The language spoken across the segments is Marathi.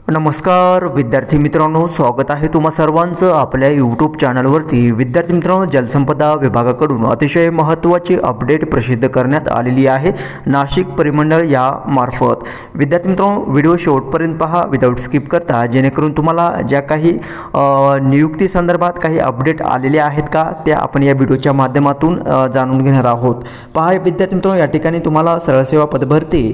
नमस्कार विद्यार्थी मित्रांनो, स्वागत आहे तुम्हा सर्वांचं आपल्या यूट्यूब चॅनलवरती। विद्यार्थी मित्रांनो, जलसंपदा विभागाकडून अतिशय महत्त्वाची अपडेट प्रसिद्ध करण्यात आलेली आहे नाशिक परिमंडळ या मार्फत। विद्यार्थी मित्रांनो, व्हिडिओ शेवटपर्यंत पहा विदाउट स्किप करता, जेणेकरून तुम्हाला ज्या काही नियुक्ती संदर्भात काही अपडेट आलेले आहेत का ते आपण या व्हिडिओच्या माध्यमातून जाणून घेणार आहोत। पहा विद्यार्थी मित्रांनो, या ठिकाणी तुम्हाला सरळ सेवा पदभरती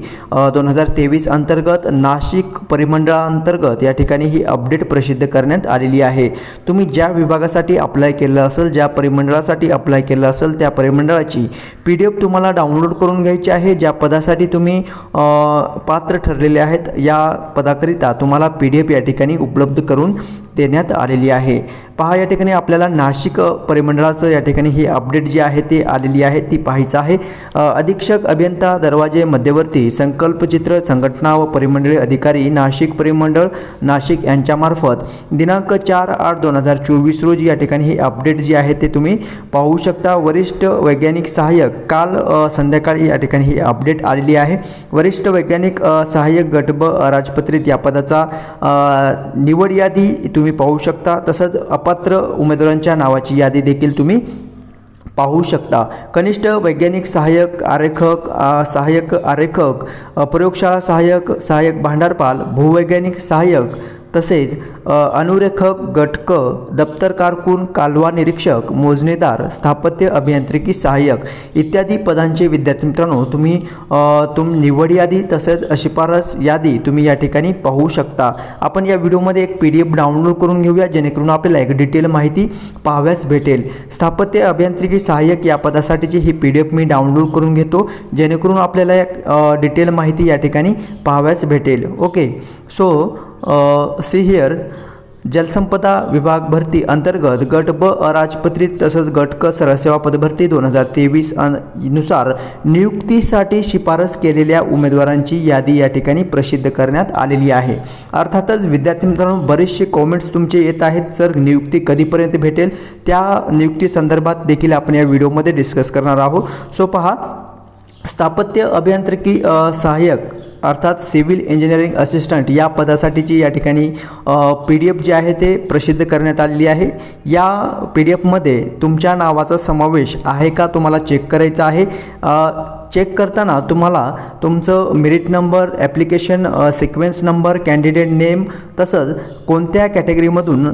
2023 अंतर्गत नाशिक परिमंडळ अंतर्गत या ठिकाणी ही अपडेट प्रसिद्ध करण्यात आलेली आहे। तुम्ही ज्या विभागासाठी अप्लाय केलं असेल, ज्या परिमंडळासाठी अप्लाय केलं असेल, त्या परिमंडळाची PDF तुम्हाला डाउनलोड करून घ्यायची आहे। ज्या पदासाठी तुम्ही पात्र ठरलेले आहेत या पदाकरिता तुम्हाला PDF या ठिकाणी उपलब्ध करून देण्यात आलेली आहे। पहा या ठिकाणी आपल्याला नाशिक परिमंडळाचं या ठिकाणी ही अपडेट जी आहे ती आलेली आहे, ती पाहायचं आहे। अधीक्षक अभियंता दरवाजे मध्यवर्ती संकल्पचित्र संघटना व परिमंडळीय अधिकारी नाशिक परिमंडळ नाशिक यांच्यामार्फत दिनांक 4/8/2024 रोजी या ठिकाणी ही अपडेट जी आहे ते तुम्ही पाहू शकता। वरिष्ठ वैज्ञानिक सहाय्यक काल संध्याकाळी या ठिकाणी ही अपडेट आलेली आहे। वरिष्ठ वैज्ञानिक सहाय्यक गट ब राजपत्रित या पदाचा निवड यादी तुम्ही पाहू शकता। तसंच अपात्र उमेदवारांच्या नावाची यादी देखील तुम्ही पाहू शकता। कनिष्ठ वैज्ञानिक सहाय्यक आरेखक प्रयोगशाळा सहाय्यक सहाय्यक भांडारपाल भूवैज्ञानिक सहाय्यक तसेच अनुरेखक गटक दप्तर कारकून कालवा निरीक्षक मोजणीदार स्थापत्य अभियांत्रिकी सहाय्यक इत्यादी पदांचे विद्यार्थी मित्रांनो तुम्ही निवड यादी तसेच शिफारस यादी तुम्ही या ठिकाणी पाहू शकता। आपण या व्हिडिओमध्ये एक PDF डाउनलोड करून घेऊया, जेणेकरून आपल्याला एक डिटेल माहिती पाहाव्यास भेटेल। स्थापत्य अभियांत्रिकी सहाय्यक या पदासाठीची ही PDF मी डाउनलोड करून घेतो, जेणेकरून आपल्याला एक डिटेल माहिती या ठिकाणी पाहाव्यास भेटेल। ओके, सो सी हियर जलसंपदा विभाग भरती अंतर्गत गट ब अराजपत्रित तसंच गट क सरळसेवा पदभरती 2023 नुसार नियुक्तीसाठी शिफारस केलेल्या उमेदवारांची यादी या ठिकाणी प्रसिद्ध करण्यात आलेली आहे। अर्थातच विद्यार्थी मित्रांनो, बरेचसे कमेंट्स तुमचे येत आहेत, सर नियुक्ती कधीपर्यंत भेटेल, त्या नियुक्ती संदर्भात देखील आपण या व्हिडिओमध्ये डिस्कस करणार आहोत। सो पहा, स्थापत्य अभियांत्रिकी सहाय्यक अर्थात सिव्हिल इंजिनिअरिंग असिस्टंट या पदासाठीची या ठिकाणी PDF जी आहे ते प्रसिद्ध करण्यात आलेली आहे। या PDF तुमच्या नावाचा समावेश आहे का तुम्हाला चेक करायचा आहे। चेक करताना तुम्हाला तुमचं merit number, application sequence number, candidate name तसंच कोणत्या कॅटेगरीमधून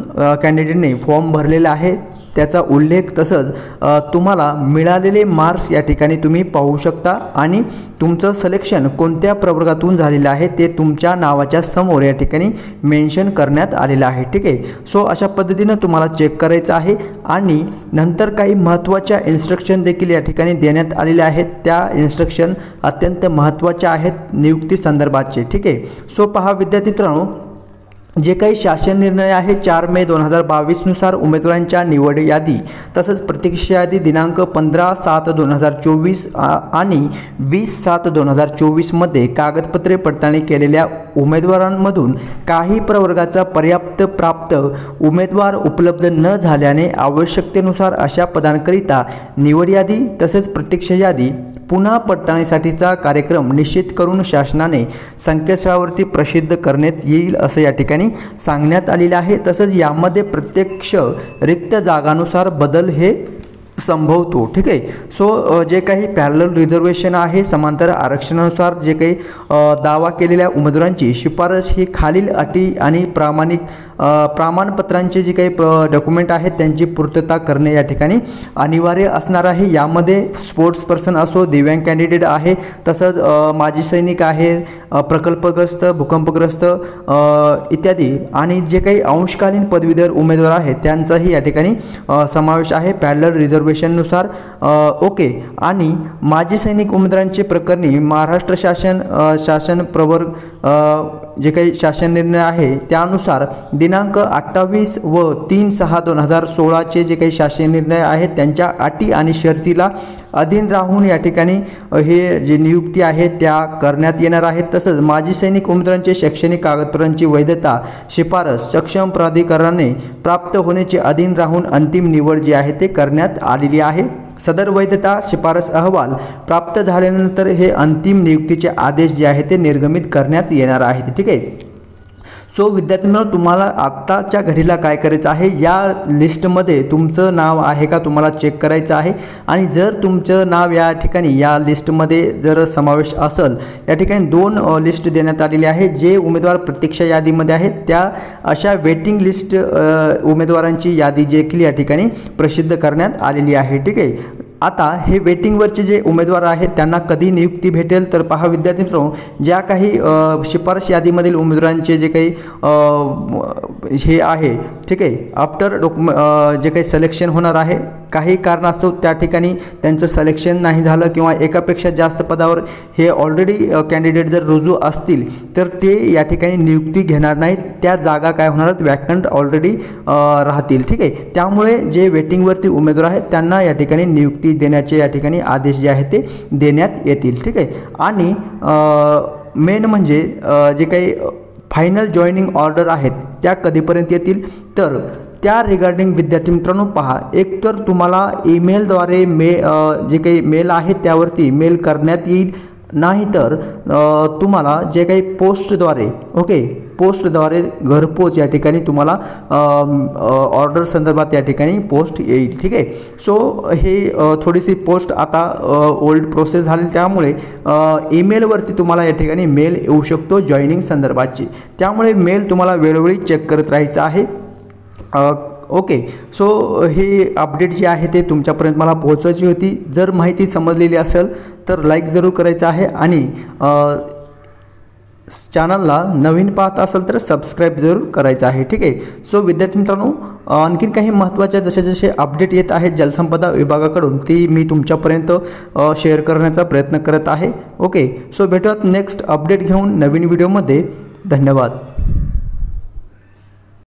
कॅन्डिडेटने फॉर्म भरलेला आहे त्याचा उल्लेख तसंच तुम्हाला मिळालेले मार्क्स या ठिकाणी तुम्ही पाहू शकता आणि तुमचं सिलेक्शन कोणत्या प्रवर्गातून झालेलं आहे ते तुमच्या नावाच्या समोर या ठिकाणी मेन्शन करण्यात आलेलं आहे। ठीक आहे, सो अशा पद्धतीनं तुम्हाला चेक करायचं आहे आणि नंतर काही महत्त्वाच्या इन्स्ट्रक्शन देखील या ठिकाणी देण्यात आलेल्या आहेत। त्या इन्स्ट्रक्शन अत्यंत महत्त्वाच्या आहेत नियुक्ती संदर्भाचे। ठीक आहे, सो पहा विद्यार्थी मित्रांनो, जे काही शासन निर्णय आहे 4 मे 2022 नुसार उमेदवारांच्या निवड यादी तसंच प्रतीक्षा यादी दिनांक 15/7/2024 आणि 20/7/2024 मध्ये कागदपत्रे पडताळणी केलेल्या उमेदवारांमधून काही प्रवर्गाचा पर्याप्त प्राप्त उमेदवार उपलब्ध न झाल्याने आवश्यकतेनुसार अशा पदांकरिता निवड यादी तसेच प्रतीक्षा यादी पुन्हा पडताळणीसाठीचा कार्यक्रम निश्चित करून शासनाने संकेतस्थळावरती प्रसिद्ध करण्यात येईल असं या ठिकाणी सांगण्यात आलेलं आहे। तसंच यामध्ये प्रत्यक्ष रिक्त जागानुसार बदल हे संभवतो। ठीक आहे, सो जे काही पॅरलल रिझर्वेशन आहे, समांतर आरक्षणानुसार जे काही दावा केलेल्या उमेदवारांची शिफारस ही खालील अटी आणि प्रमाणपत्रांचे जे काही डॉक्युमेंट आहेत त्यांची पूर्तता करणे या ठिकाणी अनिवार्य असणार आहे। यामध्ये स्पोर्ट्स पर्सन असो, दिव्यांग कॅन्डिडेट आहे, तसंच माजी सैनिक आहे, प्रकल्पग्रस्त, भूकंपग्रस्त इत्यादी आणि जे काही अंशकालीन पदवीधर उमेदवार आहेत त्यांचाही या ठिकाणी समावेश आहे पॅरलल रिझर्वेशननुसार। ओके, आणि माजी सैनिक उमेदवारांचे प्रकरणी महाराष्ट्र शासन प्रवर्ग जे काही शासन निर्णय आहे त्यानुसार दिनांक 28 व 3/6/2016 चे जे काही शासन निर्णय आहेत त्यांच्या अटी आणि शर्तीला अधीन राहून या ठिकाणी हे जे नियुक्ती आहे त्या करण्यात येणार आहेत। तसंच माजी सैनिक उमेदवारांचे शैक्षणिक कागदपत्रांची वैधता शिफारस सक्षम प्राधिकरणाने प्राप्त होण्याचे अधीन राहून अंतिम निवड जी आहे ते करण्यात आलेली आहे। सदर वैधता शिफारस अहवाल प्राप्त झाल्यानंतर हे अंतिम नियुक्तीचे आदेश जे आहे ते निर्गमित करण्यात येणार आहेत। ठीक आहे, सो विद्यार्थ्यांनो, तुम्हाला आत्ताच्या घडीला काय करायचं आहे, या लिस्टमध्ये तुमचं नाव आहे का तुम्हाला चेक करायचं आहे। आणि जर तुमचं नाव या ठिकाणी या लिस्टमध्ये जर समावेश असेल, या ठिकाणी 2 लिस्ट देण्यात आलेली आहे। जे उमेदवार प्रतीक्षा यादीमध्ये आहेत त्या अशा वेटिंग लिस्ट उमेदवारांची यादी देखील या ठिकाणी प्रसिद्ध करण्यात आलेली आहे। ठीक आहे, आता हे वेटिंगवरचे जे उमेदवार आहेत त्यांना कधी नियुक्ती भेटेल, तर पहा विद्यार्थ्यांनो, ज्या काही शिफारस यादीमधील उमेदवारांचे जे काही हे आहे, ठीक आहे, आफ्टर जे काही सिलेक्शन होणार आहे, काही कारणास्तव त्या ठिकाणी त्यांचं सिलेक्शन नाही झालं किंवा एकापेक्षा जास्त पदावर हे ऑलरेडी कॅन्डिडेट जर रुजू असतील तर ते या ठिकाणी नियुक्ती घेणार नाहीत। त्या जागा काय होणार आहेत, वॅकंट ऑलरेडी राहतील। ठीक आहे, त्यामुळे जे वेटिंगवरती उमेदवार आहेत त्यांना या ठिकाणी नियुक्ती देण्याचे या ठिकाणी आदेश जे आहेत ते देण्यात येतील। ठीक आहे, आणि मेन म्हणजे जे काही फायनल जॉईनिंग ऑर्डर आहेत त्या कधीपर्यंत येतील, तर त्या रिगार्डिंग विद्यार्थी मित्रांनो पहा, एक तर तुम्हाला ईमेलद्वारे जे काही मेल आहे त्यावरती मेल करण्यात येईल, नाहीतर तुम्हाला जे काही पोस्टद्वारे पोस्टद्वारे घरपोच या ठिकाणी तुम्हाला ऑर्डर संदर्भात या ठिकाणी पोस्ट येईल। ठीक आहे, सो हे थोडीशी पोस्ट आता ओल्ड प्रोसेस झाली, त्यामुळे ईमेलवरती तुम्हाला या ठिकाणी मेल येऊ शकतो जॉईनिंग संदर्भाची, त्यामुळे मेल तुम्हाला वेळोवेळी चेक करत राहायचं आहे। ओके, सो हे अपडेट जे आहे ते तुमच्यापर्यंत मला पोहोचवायची होती। जर माहिती समजलेली असेल तर लाईक जरूर करायचं आहे, आणि चॅनलला नवीन पाहत असेल तर सबस्क्राईब जरूर करायचं आहे। ठीक आहे, सो विद्यार्थी मित्रांनो, आणखीन काही महत्त्वाच्या जसे अपडेट येत आहेत जलसंपदा विभागाकडून ती मी तुमच्यापर्यंत शेअर करण्याचा प्रयत्न करत आहे। ओके, सो भेटूयात नेक्स्ट अपडेट घेऊन नवीन व्हिडिओमध्ये। धन्यवाद।